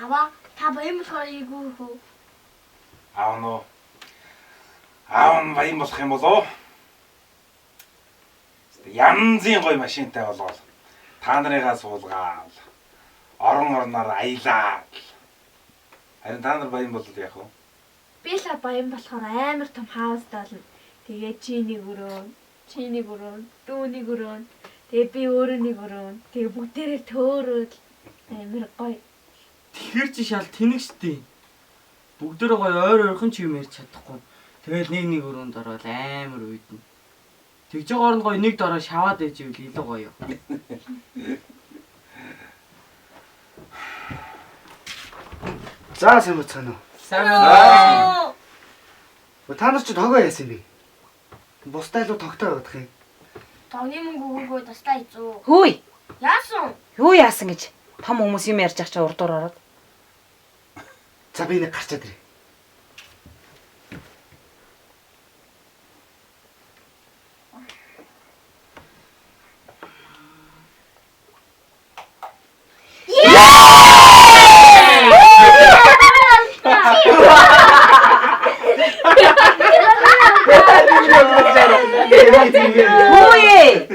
Аваа та баян болохоор ийгүү хөө. Аав нь аав нь баян болох юм болоо. Янзын гоё машинтай болоод та нарыгаа суулгаал. Орон орноор аялаа. Харин та нар баян болоод яах вэ? Би л баян болохоор амар том хаустай болно. Тэгээ чиний өрөө, дүүний өрөө. Тэгээ би өөрөө нэг өрөө. Тэгээ бүгдээрээ төөрөөл амар гоё. Тэгэхэр чи шал тэнэг штий. Бүгдээрээ гоё ойр ойрхон ч юм ярьж чадахгүй. Тэгэл нэг өрөөнд ороод амар уйдна. Тэгж байгаа орнд гоё нэг дараа шаваад ээж ивэл илүү гоё. За сайн бацгаана уу? Сайн байна. Та нар ч тогоо яасан бэ? Бусдаа илүү тогтоо явах юм. Тогны мөнгө өгөөгүй тастаа ийцүү. Хөөе. Яасан? Юу яасан гэж том хүмүүс юм ярьж ах чи урдуур ороод. За би нэг гарчаад ирээ. Хөөе.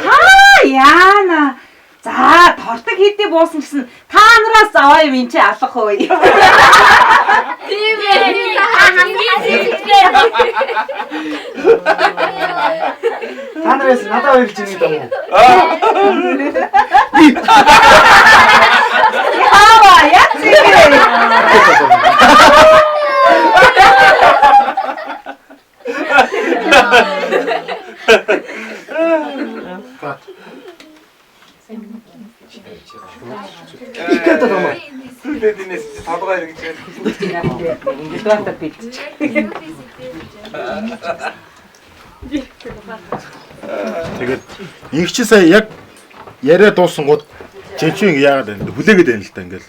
Хаа яана. За тортог хийдий буусан гэсэн та нараас аваа юм энэ чи алах хөөе. Тийм ээ. Хамгийн зэвчээ. Та нараас надад хэлж байгаа юм уу? Яава яц юм. Ихэд томоо. Сүлээд инээс толгой иргэж байна. Ингээд доктор бэлдэж. Тэгээд инх чи сая яг яриа дуусан гууд жинчэн яагаад байна? Хүлээгээд байна л та ингээл.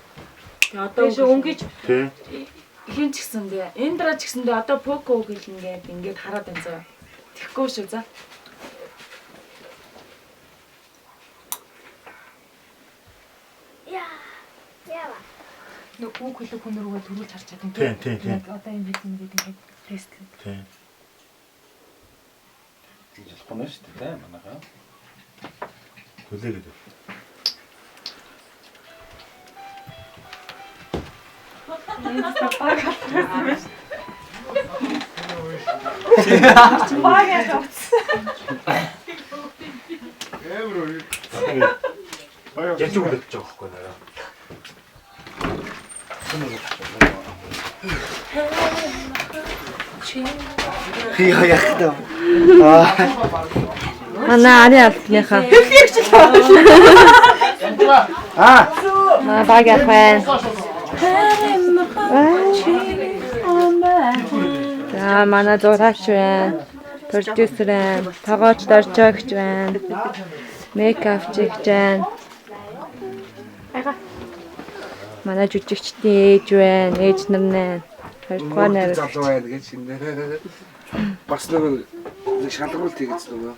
Одоо өнгөж Тий. хин ч гэсэндээ энэ дараа ч гэсэндээ одоо поко гэлнгээд ингээд хараад байна заа. Тэхгүй шүү за. Яава. Нөгөө хөлөг хүн рүүгээ төрүүлж харж чадсан Тийм. Яг одоо энэ хэд ингээд тестлээ. Тий. Тэгж болохгүй нэ шүү дээ манайхаа. Хүлээгээд байна. Яаж үгэлж байгаа байхгүй наа. Яах вэ? Манай ари алдныхаа. Маа баг яах вэ? За манай зураач байна. Продюсер байна. Тогооч доржогч байна. Мейкапч байна. Манай жүжигчдийн ээж байна. Ээж нар нэ. Хоёрдугаар нар залуу байна гэж шинээр. Бас нэг шалгуулт хийгдсэн нөгөө.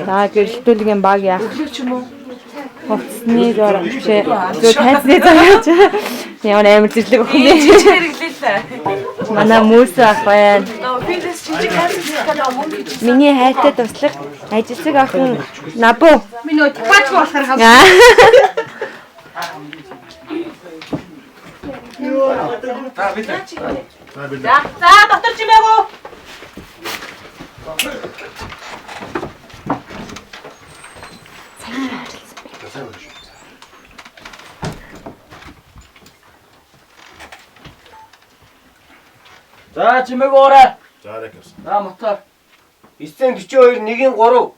За гэрэлтүүлгийн баг яах хувцсны зорч зөв тайцны зорч ямар амар зэрлэг охин бэ манай мөс ах байна миний хайртай туслах ажилсаг охин набу Миний тагаач болохоор хав. Та бид. за дотор чимээгөө За чимээг уурай. За яг явсан. За мотор. 942 1-ийн 3.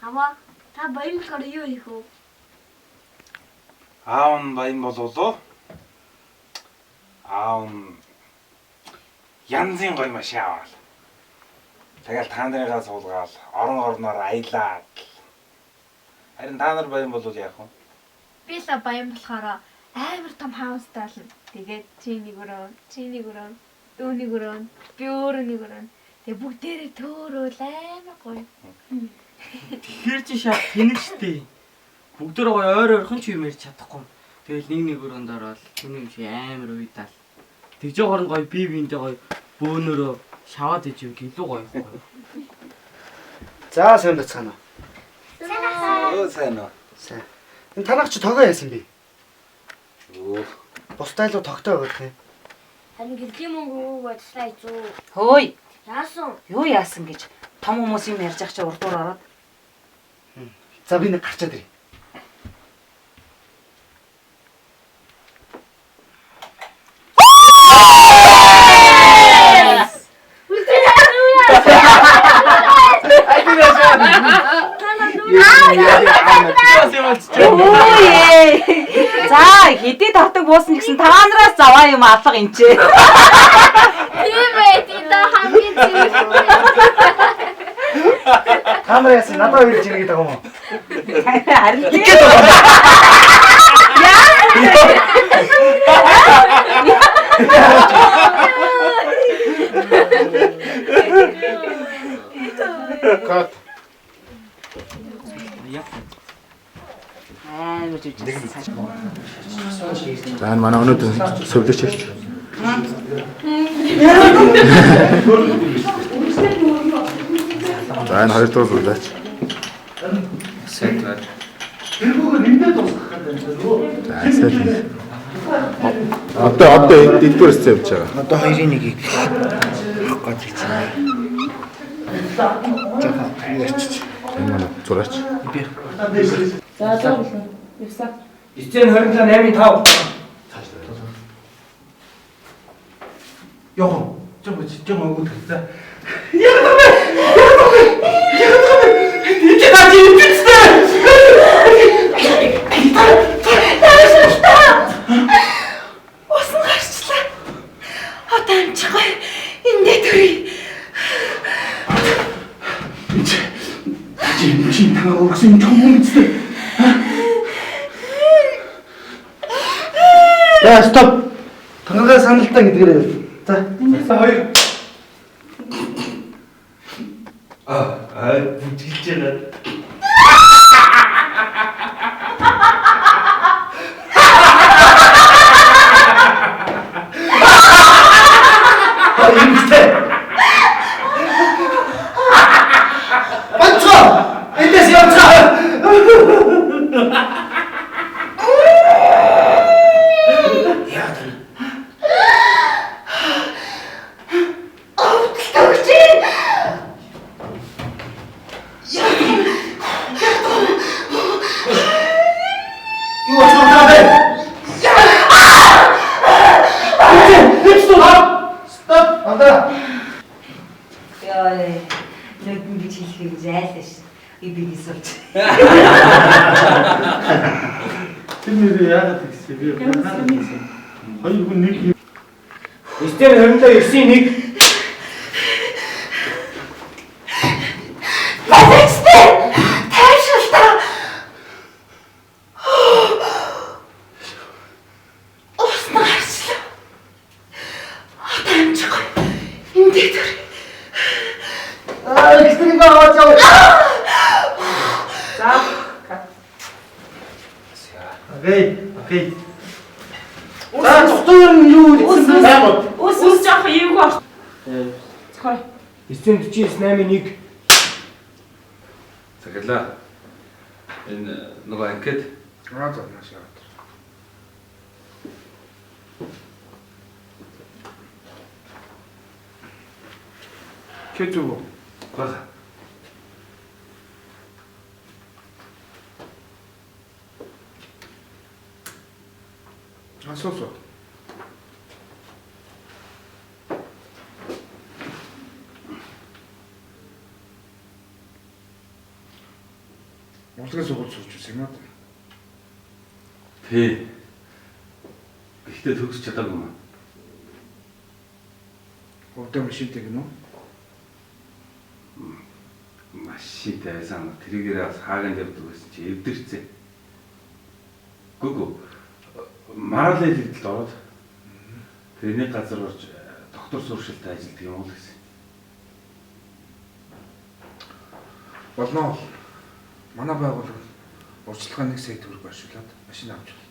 Аваа та баян болохоор юу хийх вэ? Аав нь баян болоо. Аав нь янзын гоё машин аваад. Тэгэл та нарыгаа суулгаал. Орон орноор аялаа. Харин та нар баян болоод яах вэ? Би л баян болохоор амар том хаустай болно. Тэгээд чиний өрөө, дүүний өрөө, би өөрөө нэг өрөө. Тэгээ бүгдээрээ төөрөөл амар гоё. Тэгэхээр чи шал тэнэг штэ. Бүгдөө ойр ойрхон ч юм ярьж чадахгүй. Тэгэл нэг өрөөнд ороод тэнэг шиг амар уйдаал. Тэгж байгаа гоё би биэндээ гоё бөөнөрөө шаваад ижив илүү гоё ихгүй. За сайн бацгаана. Өө сайн уу. Сайн. Энэ танах чи тогоо яасан бэ? Өө. Бусдаа илүү тогтоо байгаа юм. Харин гэрлийн мөнгө байдлаа изүү. Хөөе. Яасан? Юу яасан гэж том хүмүүс юм ярьж ах чи урдуур ороод. За би нэг гарчаад ирье. Өөе. За хэдий тортог буусан гэсэн та нараас заваа юм алга энэ ч. Тийм ээ, тийм хамгийн зүйл. Та нар яасан надад хэлж ирэх гэдэг юм уу? Харин Кат. амар жижиг. За манай өнөөдөр сөвлөж хэлж. За энэ хоёр дуу суулаач. Сайн байна. За сайн. Одоо эдгээр хэсэг явж байгаа. Одоо хоёрын нэгийг авах гэж байна. Энэ манай зураач. За зурглаа. Явсаа. 927 8.5. Яах вэ? Жоо өгөх за. Усан гарчлаа. Одоо амжихгүй. Эндээ төрий. Чи та өгсөн том үнэтэй. За стоп. Тангаа саналтаа гэдгээр. За. За хоёр. Бүжгэлж байгаа. Яа, нэг ингэж хэлхийг зайлаа ш. Ибиг ისолч. Тэр нэр яагаад гэсэн би хоёр хүн нэг 927 9-1. Бацтай. Таашаалтаа. Усан гарчлаа. Одоо амжихгүй. Эндээ төрий. Экстрим аваад яв. За. Окей. За доктор юу гэсэн бэ? Ус жоох юм гоо. Цохой. 949 8.1. Цаглаа. Энэ нөгөө анкет Аа за маш яа. хэцүү бага. Асуусоо. Урлагийн сургууль сууж байсан юм аа. Тий. Гэхдээ төгсч чадаагүй юм. Өвдөө машинтэй гинөө. Машинтай байсан. Тэрийгээр бас хааганд явдаг байсан чи эвдэрцээ. Гүгүү. Маралын хэлэлд ороод тэрний газар орж доктор суршилтад ажилладаг юм уу гэсэн. Болно. Манай байгууллага урьдчилгаа 1 сая төгрөг барьшуулад машин авч байна.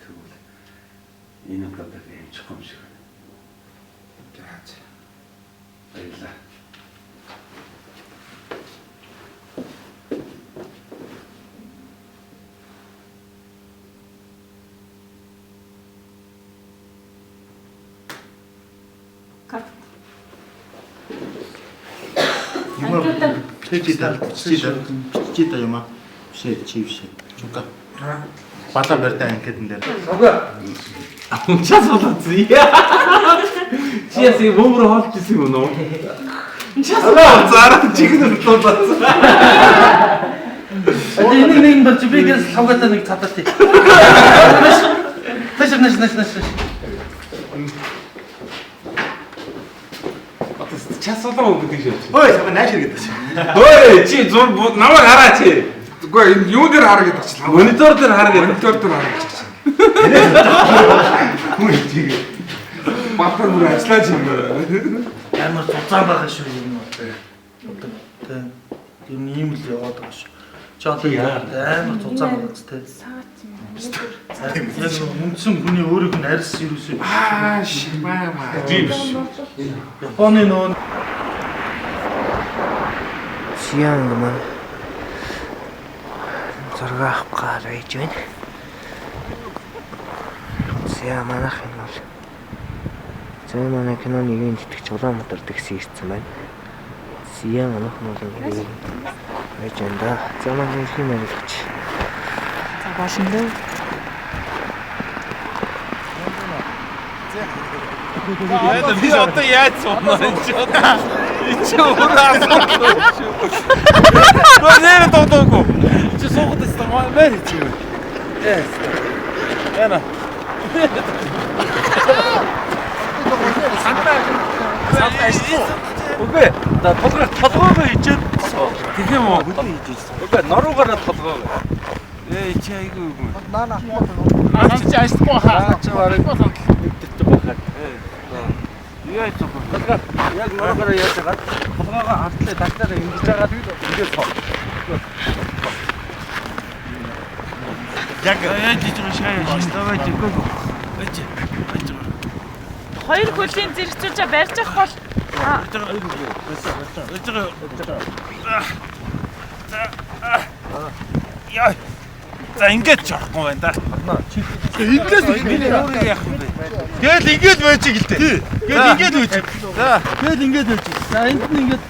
Тэгвэл энэ удаад ямчих юм шиг байна. За. Баярлалаа. Чита юма. Чивши. Чука. Бата барьтай анкетэн дээр. Унчаас болооцсон. Чиэс бөмбөр хоолж исэн юм уу? Чиэс зараа чигнэр тулаасан. Энийг бол жибигээс савгатаа нэг цадаатай. Нэш. Час болоо гэдэг шиг. Ой, сага нааш иргэдэг чи. Ой, чи зур намайг хараа чи. Үгүй энэ юу дээр хараа гэдэг чи. Монитор дээр хараа гэдэг. Монитор дээр хараа гэж чи. Хөөе чи. Батар бүр ажиллаж юм байна. Амар цуцаан байгаа шүү юм уу. Тэ. Юм ийм л яваад байгаа шүү. Чаатыг амар цуцаан байгаа ч тэ. Яг үндсэн хүний өөрийг нь арьс юусэн. Шимаа. Японы нөө Сиян гэмээр зураг авах гал байж байна. Сиян манайх юм бол зэн манай киноны ивент итгэж Улаанбаатар такси ирсэн байна. Сиян манайх нь бол байж байна да. За манай хин ярилч. За башиндаа Это би одоо яаж сууна энэ ч ураас. Нэр тотоко. Чи суугаад байсан маа мэр чи. Яна. Үгүй да толгоогоо хийчихэд гэх юм уу? Үгүй норуугаараа толгоо. Чи айгүй үгүй. Наа. Чи аахгүй хаа. Чи барыг мэддэг байхад. Яа ч юм. Яг норуугаараа яаж байгаа? Толгоогоо хартлаа таглаараа ингэж байгаа ингэж соо. Яг яаж хийж байгаа шээ. Давай тэггүй. Хоёр хөлийн зэрэгцүүлж барьж авах бол Яа. За ингэж чарахгүй байна да. Ингэж миний өөрийг яах вэ? Тэгэл ингэж байж иг л дээ. Тэгэл ингэж байж. За. Тэгэл ингэж байж. За энд нь ингэж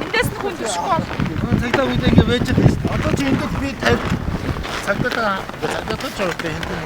эндээс нь хүн төшөхгүй бол цагдаа үед ингэ байж байгаа шүү дээ. Одоо чи энд би 50 цагтаа ч явах юм.